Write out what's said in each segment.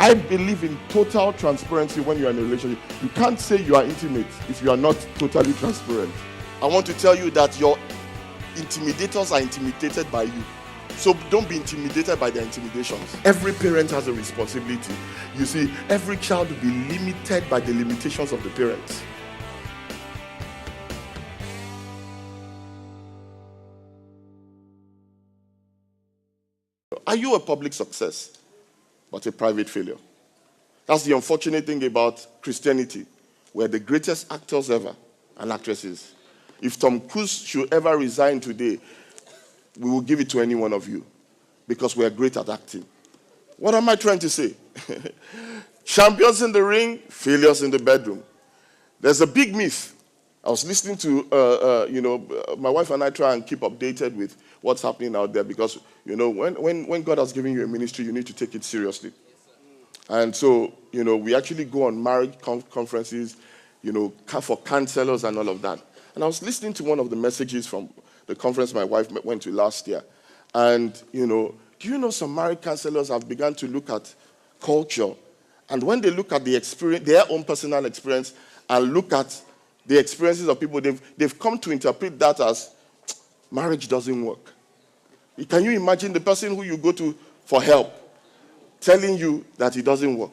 I believe in total transparency when you're in a relationship. You can't say you are intimate if you are not totally transparent. I want to tell you that your intimidators are intimidated by you. So don't be intimidated by their intimidations. Every parent has a responsibility. You see, every child will be limited by the limitations of the parents. Are you a public success, but a private failure? That's the unfortunate thing about Christianity. We're the greatest actors ever and actresses. If Tom Cruise should ever resign today, we will give it to any one of you because we are great at acting. What am I trying to say? Champions in the ring, failures in the bedroom. There's a big myth. I was listening to, my wife and I try and keep updated with what's happening out there because, when God has given you a ministry, you need to take it seriously. And so, we actually go on marriage conferences, for counselors and all of that. And I was listening to one of the messages from the conference my wife went to last year. And, do you know some marriage counselors have begun to look at culture? And when they look at the experience, their own personal experience, and look at the experiences of people, they've come to interpret that as marriage doesn't work. Can you imagine the person who you go to for help telling you that it doesn't work?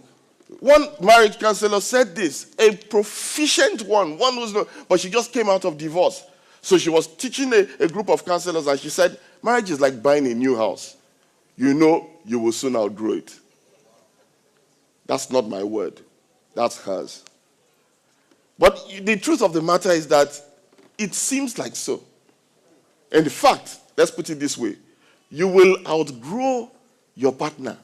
One marriage counselor said this, a proficient one who's not, but she just came out of divorce. So she was teaching a group of counselors, and she said, marriage is like buying a new house. You will soon outgrow it. That's not my word. That's hers. But the truth of the matter is that it seems like so. In fact, let's put it this way. You will outgrow your partner.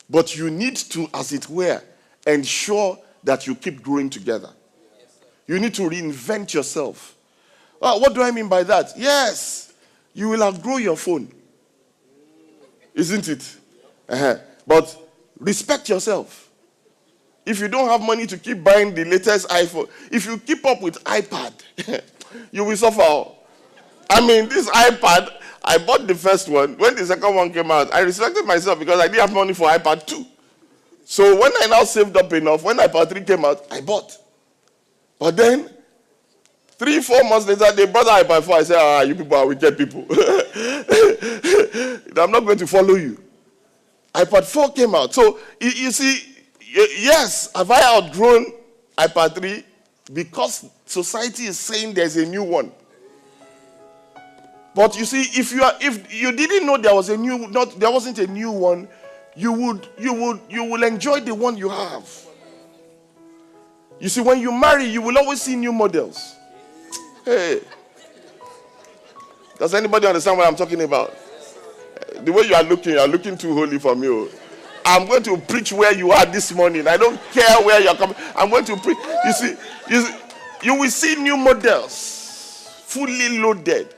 But you need to, as it were, ensure that you keep growing together. You need to reinvent yourself. What do I mean by that? Yes, you will outgrow your phone. Isn't it? But respect yourself. If you don't have money to keep buying the latest iPhone, if you keep up with iPad, you will suffer. I mean, this iPad, I bought the first one. When the second one came out, I respected myself because I didn't have money for iPad 2. So when I now saved up enough, when iPad 3 came out, I bought. But then, 3-4 months later, they brought the iPad 4. I said, you people are wicked people. I'm not going to follow you. iPad 4 came out. So, you see, yes, have I outgrown iPad 3? Because society is saying there's a new one. But you see, if you didn't know there wasn't a new one, you will enjoy the one you have. You see, when you marry, you will always see new models. Hey, does anybody understand what I'm talking about? The way you are looking too holy for me. I'm going to preach where you are this morning. I don't care where you're coming. I'm going to preach. You see, you will see new models, fully loaded.